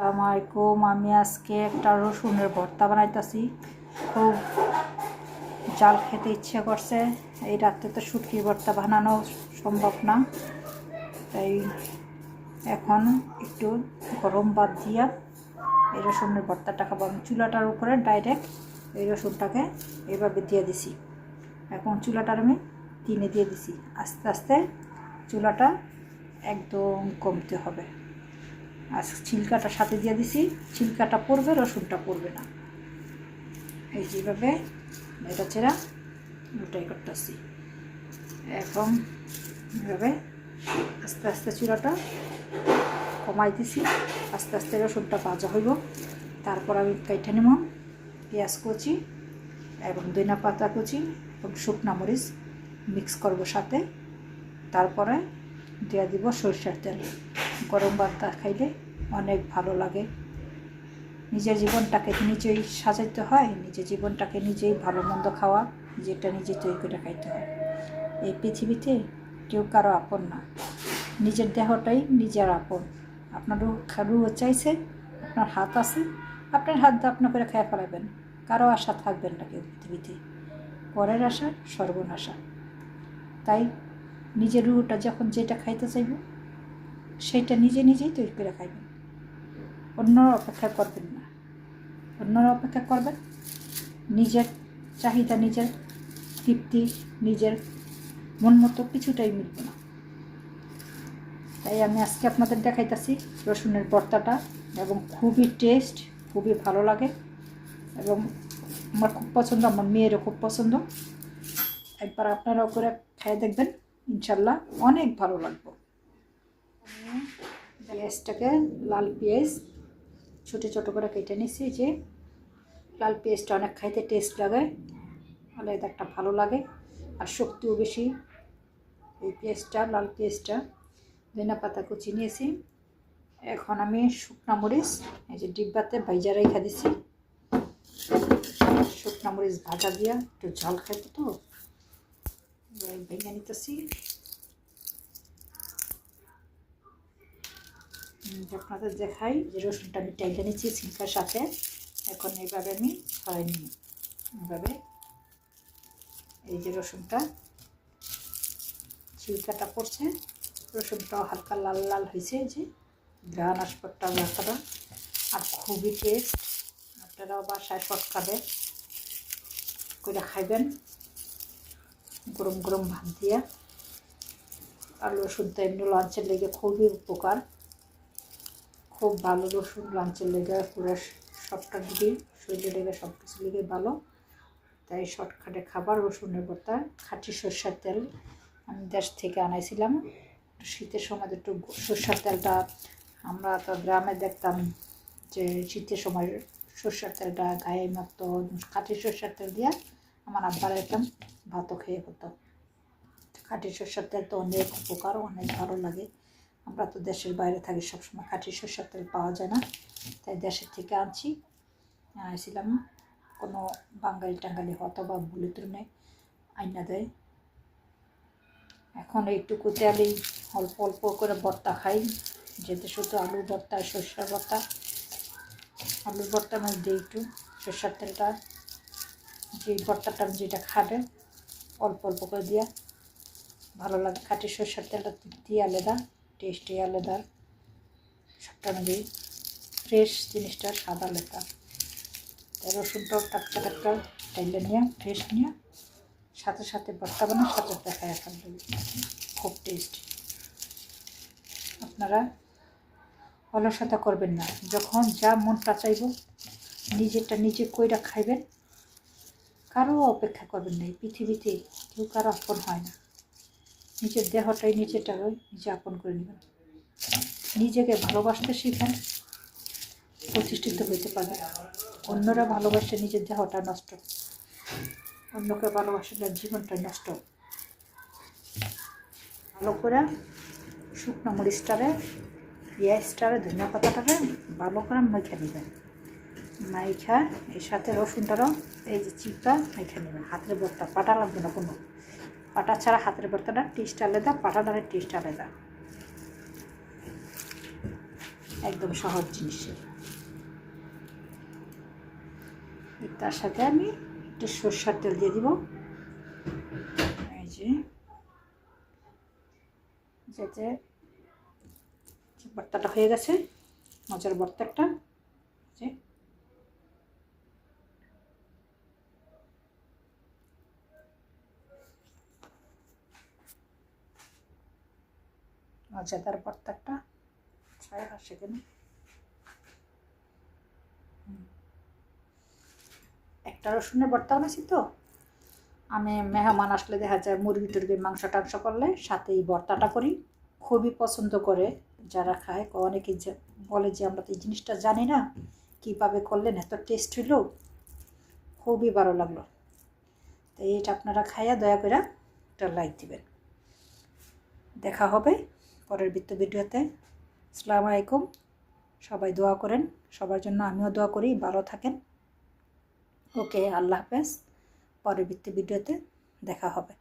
আসসালামু আলাইকুম। আমি আজকে একটা রসুনের ভর্তা বানাইতেছি। খুব জাল খেতে ইচ্ছে করছে। এই রাত্রে তো শুটকির ভর্তা বানানো সম্ভব না, তাই এখন একটু গরম ভাত দিয়া এই রসুনের ভর্তাটা খাবো। আমি চুলাটার উপরে ডাইরেক্ট এই রসুনটাকে এইভাবে দিয়ে দিছি। এখন চুলাটার আমি 3-এ দিয়ে দিছি। আস্তে আস্তে চুলাটা একদম কমতে হবে। আর ছিলকাটা সাথে দিয়ে দিছি, ছিলকাটা পড়বে, রসুনটা পড়বে না। এই যেভাবে এটা ছেড়া উল্টাই করতেছি। এখন এভাবে আস্তে আস্তে চুলাটা কমাই দিছি। আস্তে আস্তে রসুনটা ভাজা হইব। তারপর আমি কাইটা নেব পেঁয়াজ কুচি এবং ধনিয়া পাতা কুচি এবং শুকনা মরিচ মিক্স করব সাথে। তারপরে দিয়ে দিব সরষের তেল। গরম ভাত খাইলে অনেক ভালো লাগে। নিজের জীবনটাকে নিজেই সাজাইতে হয়, নিজের জীবনটাকে নিজেই ভালো মন্দ খাওয়া, যেটা নিজে তৈরি করে খাইতে হয়। এই পৃথিবীতে কেউ কারো আপন না, নিজের দেহটাই নিজের আপন। আপনার রুহ চাইছে, আপনার হাত আছে, আপনার হাত দিয়ে আপনা করে খেয়ে ফেলাবেন। কারো আশা থাকবেন না কেউ পৃথিবীতে, পরের আশা সর্বনাশা। তাই নিজের রুহটা যখন যেটা খাইতে চাইব সেটা নিজে নিজেই তৈরি করে খাইবেন। অন্যরা অপেক্ষা করবেন না। অন্যরা অপেক্ষা করবেন, নিজের চাহিদা, নিজের তৃপ্তি, নিজের মন মতো কিছুটাই মিলবে না। তাই আমি আজকে আপনাদের দেখাইতেছি রসুনের ভর্তাটা, এবং খুবই টেস্ট, খুবই ভালো লাগে এবং আমার খুব পছন্দ, আমার মেয়েরও খুব পছন্দ। একবার আপনারাও করে খেয়ে দেখবেন, ইনশাল্লাহ অনেক ভালো লাগবে। পেঁয়াজটাকে লাল পেঁয়াজ ছোটো ছোটো করে কেটে নিচ্ছি। যে লাল পেঁয়াজটা অনেক খাইতে টেস্ট লাগে, আলাদা একটা ভালো লাগে, আর শক্তিও বেশি এই পেঁয়াজটা, লাল পেঁয়াজটা। ধনিয়া পাতা কুচি নিয়েছি। এখন আমি শুকনা মরিচ এই যে ডিব্বাতে ভাইজা রেখে দিছি। শুকনা মরিচ ভাজা দিয়া একটু ঝাল খাইতে তো ভেঙে নিতেছি। আপনাদের দেখাই যে রসুনটা আমি টাইলে নিচ্ছি ছিলকার সাথে। এখন এইভাবে আমি ছড়াই নিই। এইভাবে এই যে রসুনটা ছিলকাটা পড়ছে, রসুনটাও হালকা লাল লাল হয়েছে। যে ঘ্রাণ আসপটটা ভর্তাটা আর খুবই টেস্ট। আপনারাও বাসায় শর্টকাটে করে খাইবেন গরম গরম ভাত দিয়া। আর রসুনটা এমনি লাঞ্চের লেগে খুবই উপকার, খুব ভালো। রসুন লাঞ্চের লেগে পুরো সবটা দিকে শরীরের লেগে সব কিছু লেগে ভালো। তাই শর্টকাটে খাবার রসুনের ভর্তা। খাঁটি সরষের তেল আমি দেশ থেকে আনাইছিলাম। শীতের সময় একটু সরষের তেলটা, আমরা তো গ্রামে দেখতাম যে শীতের সময় সরষের তেলটা গায়ে মাখতো। খাঁটি সরষের তেল দিয়ে আমার আব্বার একদম ভাতও খেয়ে হতো। খাঁটি সরষের তেল তো অনেক উপকার, অনেক ভালো লাগে। আমরা তো দেশের বাইরে থাকি, সবসময় খাঁটি সরষের তেল পাওয়া যায় না, তাই দেশের থেকে আনছিলাম। কোনো বাঙালি টাঙ্গালি অথবা ভুলে তুলে আইনা দেয়। এখন এইটুকু তেলেই অল্প অল্প করে ভর্তা খাই, যেতে শুধু আলুর ভর্তা, সরষের ভর্তা। আলুর ভর্তার মধ্যে একটু সরষের তেলটা, যে ভর্তাটা যেটা খাবে অল্প অল্প করে দিয়া ভালো লাগে। খাঁটি সরষের তেলটা তৃপ্তি আলাদা, টেস্টই আলাদা। সবটা মধ্যে ফ্রেশ জিনিসটা স্বাদ আলাদা। তাই রসুনটাও টাটকা টাটকা টাইলে নিয়ে ফ্রেশ নিয়ে সাথে সাথে ভর্তা বানায় সাথে দেখায় ফেলবে, খুব টেস্ট। আপনারা অলসতা করবেন না, যখন যা মনটা চাইব নিজেরটা নিজে কইরা খাইবেন। কারো অপেক্ষা করবেন না। এই পৃথিবীতে কেউ কারো আপন হয় না। নিজের দেহটাই নিজেরটাই নিজে আপন করে নেবেন। নিজেকে ভালোবাসতে শিখেন, প্রতিষ্ঠিত হইতে পারবেন। অন্যরা ভালোবাসে নিজের দেহটা নষ্ট, অন্যকে ভালোবাসলে জীবনটা নষ্ট। ভালো করে শুকনো মরিচটারে, পেঁয়াজটারে, ধনিয়া পাতাটারে ভালো করে মেখে নেবেন। মাইখা এর সাথে রসুনটারও এই যে চিপটা মেখে নেবেন। হাতের ভর্তা, পাটা লাগবে না কোনো। পাটা ছাড়া হাতের ভর্তাটা টেস্ট আলাদা, পাটাটার টেস্ট আলাদা। একদম সহজ জিনিস। তার সাথে আমি একটু সরষের তেল দিয়ে দিব। এই যে যাতে ভর্তাটা হয়ে গেছে, মজার ভর্তা একটা। যে মজাদার ভর্তা একটা ছায়া আসে কেন, একটা রসুনের ভর্তা বানাইছি তো। আমি মেহমান আসলে দেখা যায় মুরগি টুরগির মাংস টাংস করলে সাথে এই ভর্তাটা করি, খুবই পছন্দ করে যারা খায়। অনেকে বলে যে আমরা তো এই জিনিসটা জানি না, কীভাবে করলেন এত টেস্ট হইল, খুবই ভালো লাগলো। তো এইটা আপনারা খাইয়া দয়া করে একটা লাইক দিবেন। দেখা হবে পরের ভিডিওতে। আসসালামু আলাইকুম। সবাই দোয়া করেন, সবার জন্য আমিও দোয়া করি, ভালো থাকেন। ওকে, আল্লাহ হাফেজ। পরের ভিডিওতে দেখা হবে।